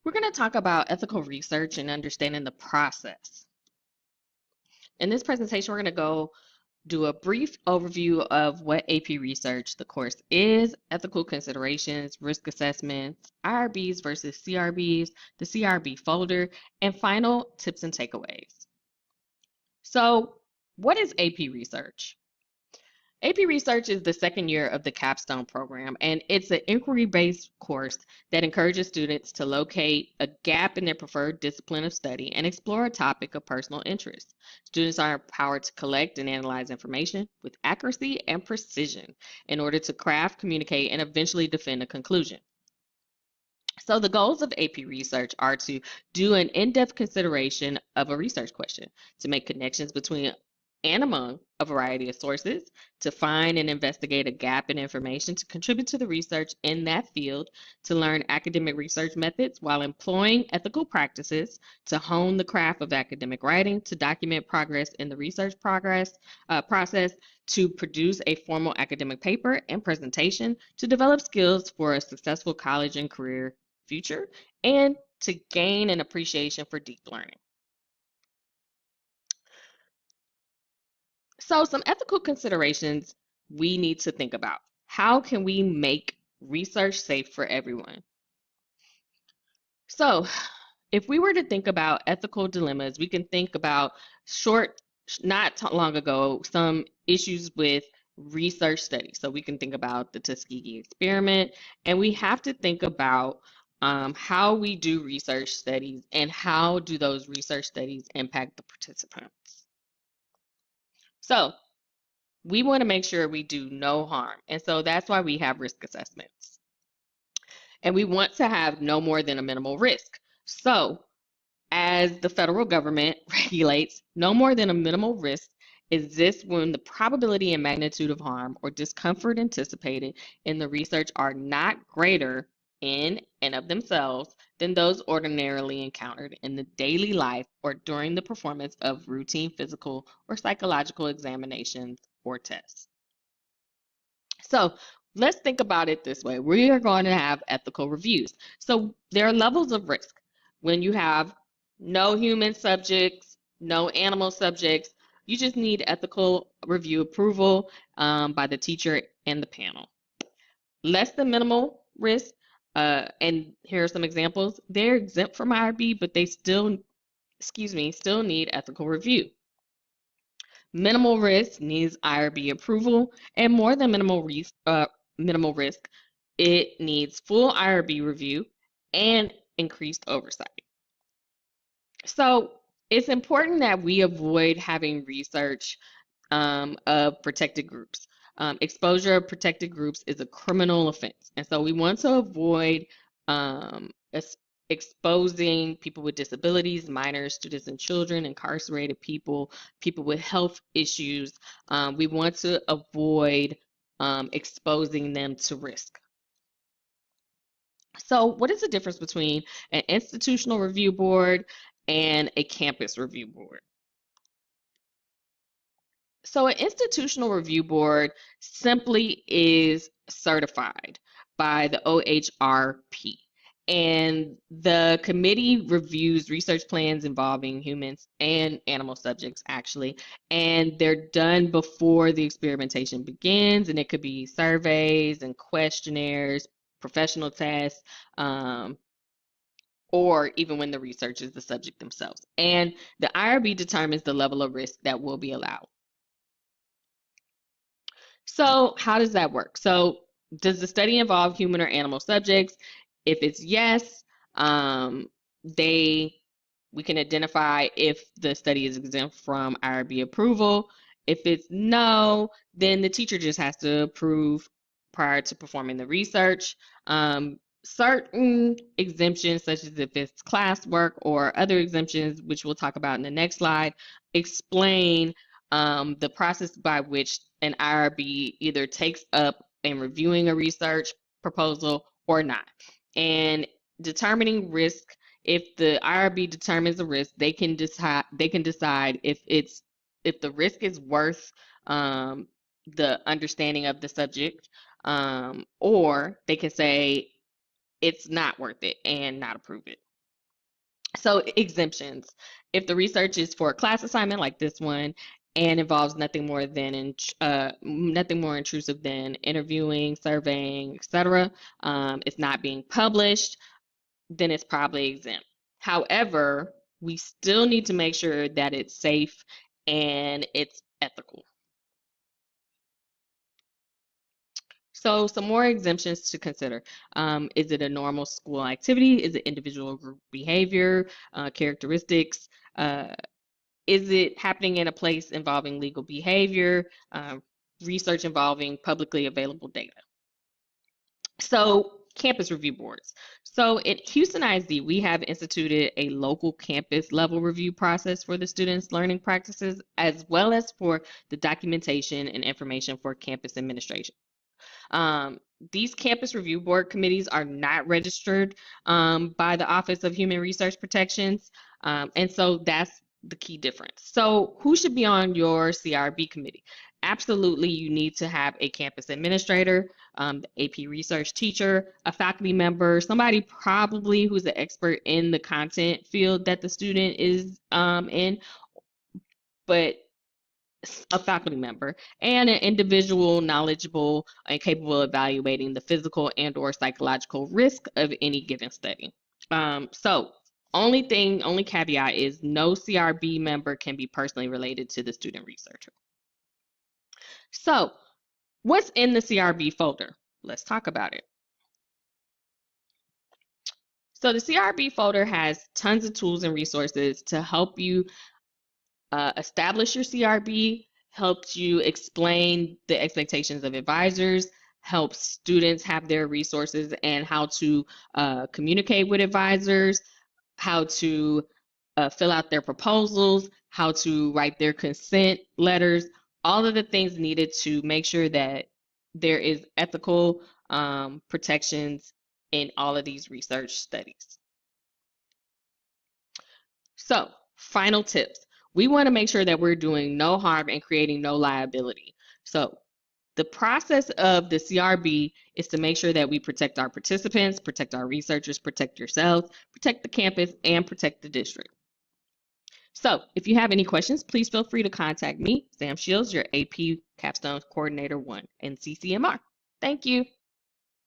We're going to talk about ethical research and understanding the process. In this presentation, we're going to go do a brief overview of what AP research, the course is, ethical considerations, risk assessments, IRBs versus CRBs, the CRB folder, and final tips and takeaways. So, what is AP research? AP Research is the second year of the Capstone program, and it's an inquiry-based course that encourages students to locate a gap in their preferred discipline of study and explore a topic of personal interest. Students are empowered to collect and analyze information with accuracy and precision in order to craft, communicate, and eventually defend a conclusion. So the goals of AP Research are to do an in-depth consideration of a research question, to make connections between and among a variety of sources, to find and investigate a gap in information, to contribute to the research in that field, to learn academic research methods while employing ethical practices, to hone the craft of academic writing, to document progress in the research process, to produce a formal academic paper and presentation, to develop skills for a successful college and career future, and to gain an appreciation for deep learning. So, some ethical considerations we need to think about. How can we make research safe for everyone? So, if we were to think about ethical dilemmas, we can think about not long ago, some issues with research studies. So, we can think about the Tuskegee experiment, and we have to think about how we do research studies and how do those research studies impact the participants. So, we want to make sure we do no harm. And so that's why we have risk assessments. And we want to have no more than a minimal risk. So, as the federal government regulates, no more than a minimal risk exists when the probability and magnitude of harm or discomfort anticipated in the research are not greater in and of themselves than those ordinarily encountered in the daily life or during the performance of routine physical or psychological examinations or tests. So let's think about it this way. We are going to have ethical reviews. So there are levels of risk. When you have no human subjects, no animal subjects, you just need ethical review approval by the teacher and the panel. Less than minimal risk, and here are some examples. They're exempt from IRB, but they still need ethical review. Minimal risk needs IRB approval, and more than minimal risk, it needs full IRB review and increased oversight. So it's important that we avoid having research of protected groups. Exposure of protected groups is a criminal offense, and so we want to avoid um, exposing people with disabilities, minors, students and children, incarcerated people, people with health issues. We want to avoid exposing them to risk. So, what is the difference between an institutional review board and a campus review board? So, an institutional review board simply is certified by the OHRP. And the committee reviews research plans involving humans and animal subjects, actually. And they're done before the experimentation begins. And it could be surveys and questionnaires, professional tests, or even when the research is the subject themselves. And the IRB determines the level of risk that will be allowed. So, how does that work? So, does the study involve human or animal subjects? If it's yes, they we can identify if the study is exempt from IRB approval. If it's no, then the teacher just has to approve prior to performing the research. Certain exemptions, such as if it's classwork or other exemptions, which we'll talk about in the next slide, explain the process by which an IRB either takes up in reviewing a research proposal or not. And determining risk, if the IRB determines the risk, they can decide if the risk is worth the understanding of the subject, or they can say it's not worth it and not approve it. So exemptions. If the research is for a class assignment like this one and involves nothing more intrusive than interviewing, surveying, etc., it's not being published, then it's probably exempt. However, we still need to make sure that it's safe and it's ethical. So some more exemptions to consider. Is it a normal school activity? Is it individual group behavior, characteristics? Uh, is it happening in a place involving legal behavior, research involving publicly available data? So, campus review boards. So, at Houston ISD, we have instituted a local campus level review process for the students' learning practices, as well as for the documentation and information for campus administration. Um, these campus review board committees are not registered by the Office of Human Research Protections, and so that's the key difference. So, who should be on your CRB committee? Absolutely, you need to have a campus administrator, the AP research teacher, a faculty member, somebody probably who's an expert in the content field that the student is in, but a faculty member, and an individual knowledgeable and capable of evaluating the physical and or psychological risk of any given study. So only caveat is no CRB member can be personally related to the student researcher. So what's in the CRB folder? Let's talk about it. So the CRB folder has tons of tools and resources to help you establish your CRB, helps you explain the expectations of advisors, helps students have their resources and how to communicate with advisors, how to fill out their proposals, how to write their consent letters, all of the things needed to make sure that there is ethical protections in all of these research studies. So, final tips. We want to make sure that we're doing no harm and creating no liability. So, the process of the CRB is to make sure that we protect our participants, protect our researchers, protect yourselves, protect the campus, and protect the district. So, if you have any questions, please feel free to contact me, Sam Shields, your AP Capstone Coordinator 1 and CCMR. Thank you.